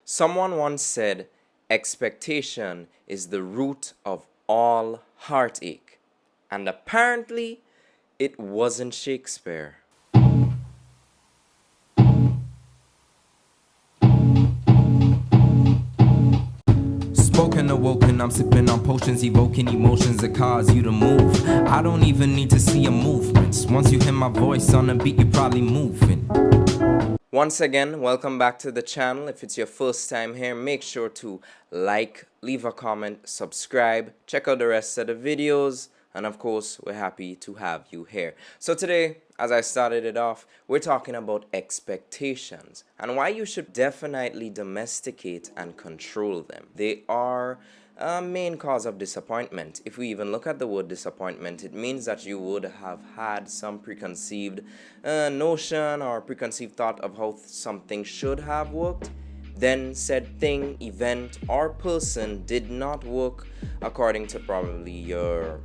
Someone once said, expectation is the root of all heartache. And apparently, it wasn't Shakespeare. Spoken, awoken, I'm sipping on potions, evoking emotions that cause you to move. I don't even need to see your movements. Once you hear my voice on the beat, you're probably moving. Once again, welcome back to the channel. If it's your first time here, make sure to like, leave a comment, subscribe, check out the rest of the videos, and of course, we're happy to have you here. So today, as I started it off, we're talking about expectations and why you should definitely domesticate and control them. They are a main cause of disappointment. If we even look at the word disappointment, it means that you would have had some preconceived notion or preconceived thought of how something should have worked. Then said thing, event, or person did not work according to probably your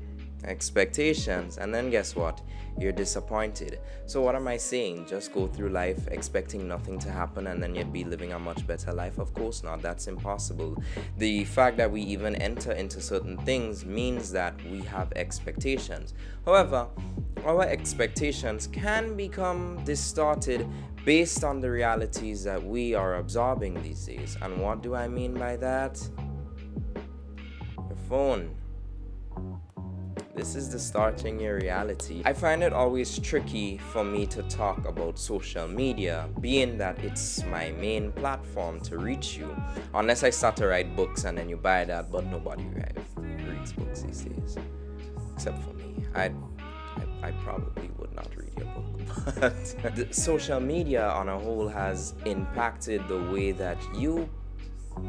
expectations, and then guess what? You're disappointed. So what am I saying? Just go through life expecting nothing to happen and then you'd be living a much better life? Of course not. That's impossible. The fact that we even enter into certain things means that we have expectations. However, our expectations can become distorted based on the realities that we are absorbing these days. And what do I mean by that? Your phone. This is distorting your reality. I find it always tricky for me to talk about social media, being that it's my main platform to reach you. Unless I start to write books and then you buy that, but nobody reads books these days. Except for me. I probably would not read your book. But the social media on a whole has impacted the way that you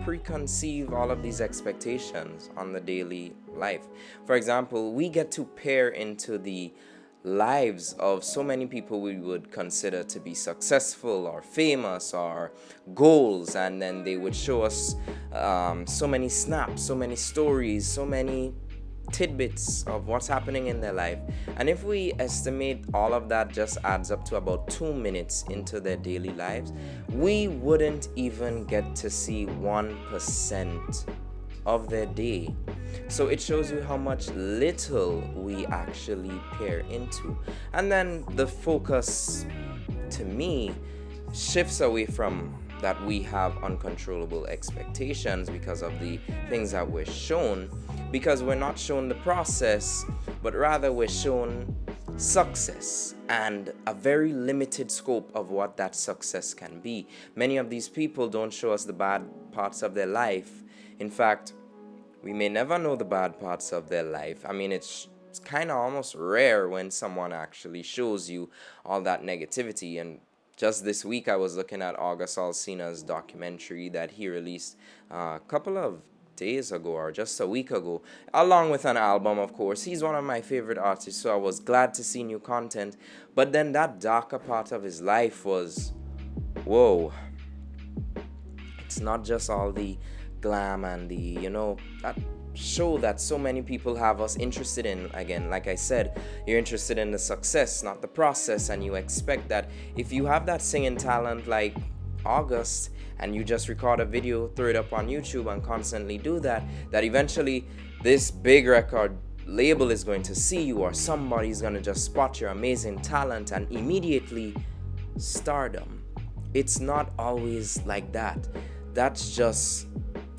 preconceive all of these expectations on the daily life. For example, we get to peer into the lives of so many people we would consider to be successful or famous or goals, and then they would show us so many snaps, so many stories, so many tidbits of what's happening in their life. And if we estimate all of that just adds up to about 2 minutes into their daily lives, we wouldn't even get to see 1% of their day. So it shows you how much little we actually peer into. And then the focus, to me, shifts away from that we have uncontrollable expectations because of the things that we're shown, because we're not shown the process, but rather we're shown success and a very limited scope of what that success can be. Many of these people don't show us the bad parts of their life. In fact, we may never know the bad parts of their life. I mean, it's kind of almost rare when someone actually shows you all that negativity. And just this week, I was looking at August Alsina's documentary that he released a couple of days ago or just a week ago, along with an album, of course. He's one of my favorite artists, so I was glad to see new content. But then that darker part of his life was, whoa. It's not just all the glam and the, that show that so many people have us interested in. Again, like I said, you're interested in the success, not the process, and you expect that if you have that singing talent like August and you just record a video, throw it up on YouTube and constantly do that eventually this big record label is going to see you, or somebody's going to just spot your amazing talent and immediately stardom. It's not always like that. That's just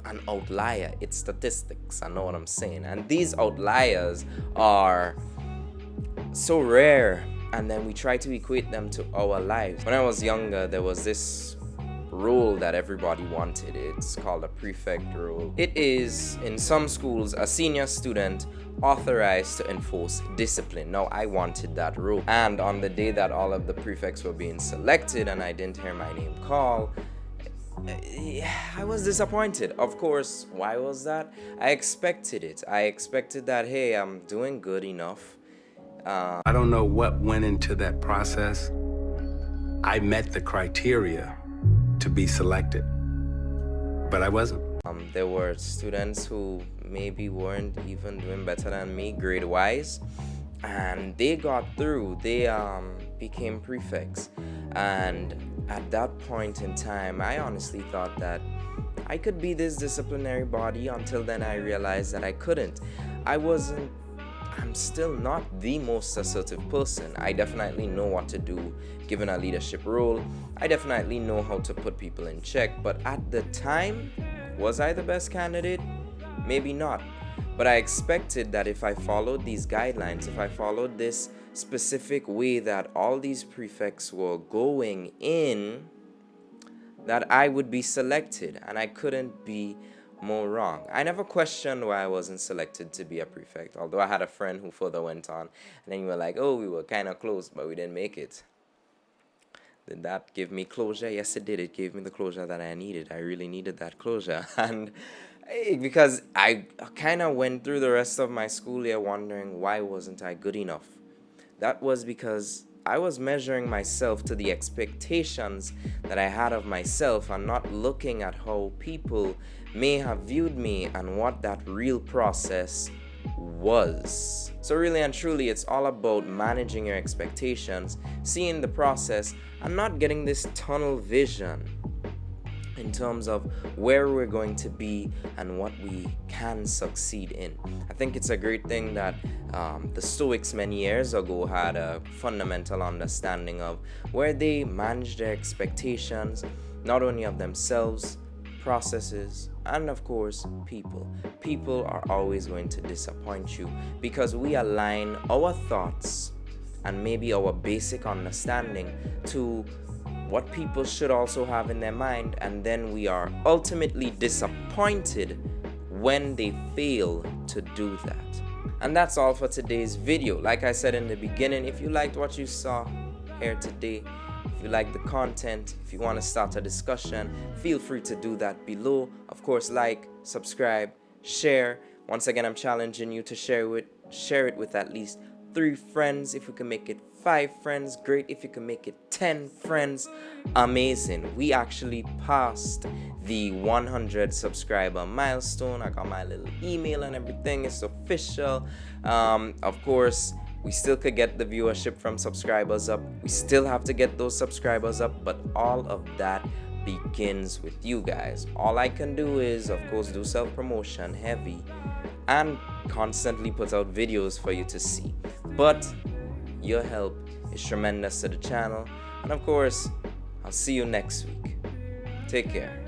an outlier. It's statistics, I know what I'm saying. And these outliers are so rare, and then we try to equate them to our lives. When I was younger, there was this role that everybody wanted. It's called a prefect role. It is, in some schools, a senior student authorized to enforce discipline. Now, I wanted that role. And on the day that all of the prefects were being selected and I didn't hear my name called, I was disappointed. Of course, why was that? I expected it. I expected that, hey, I'm doing good enough. I don't know what went into that process. I met the criteria to be selected, but I wasn't. There were students who maybe weren't even doing better than me grade-wise, and they got through. They became prefects, and at that point in time, I honestly thought that I could be this disciplinary body. Until then, I realized that I couldn't. I'm still not the most assertive person. I definitely know what to do given a leadership role. I definitely know how to put people in check. But at the time, was I the best candidate? Maybe not. But I expected that if I followed these guidelines, if I followed this specific way that all these prefects were going in, that I would be selected, and I couldn't be more wrong. I never questioned why I wasn't selected to be a prefect, although I had a friend who further went on, and then you were like, oh, we were kind of close, but we didn't make it. Did that give me closure? Yes, it did. It gave me the closure that I needed. I really needed that closure. And because I kind of went through the rest of my school year wondering why wasn't I good enough. That was because I was measuring myself to the expectations that I had of myself and not looking at how people may have viewed me and what that real process was. So really and truly, it's all about managing your expectations, seeing the process, and not getting this tunnel vision in terms of where we're going to be and what we can succeed in. I think it's a great thing that the Stoics many years ago had a fundamental understanding of where they manage their expectations, not only of themselves, processes, and of course, people. People are always going to disappoint you because we align our thoughts and maybe our basic understanding to what people should also have in their mind, and then we are ultimately disappointed when they fail to do that. And that's all for today's video. Like I said in the beginning, if you liked what you saw here today, if you like the content, if you want to start a discussion, feel free to do that below. Of course, like, subscribe, share. Once again, I'm challenging you to share it with at least 3 friends. If we can make it 5 friends, great. If you can make it 10 friends, amazing. We actually passed the 100 subscriber milestone. I got my little email and everything. It's official. Of course, we still could get the viewership from subscribers up. We still have to get those subscribers up, but all of that begins with you guys. All I can do is, of course, do self-promotion heavy and constantly put out videos for you to see. But your help is tremendous to the channel. And of course, I'll see you next week. Take care.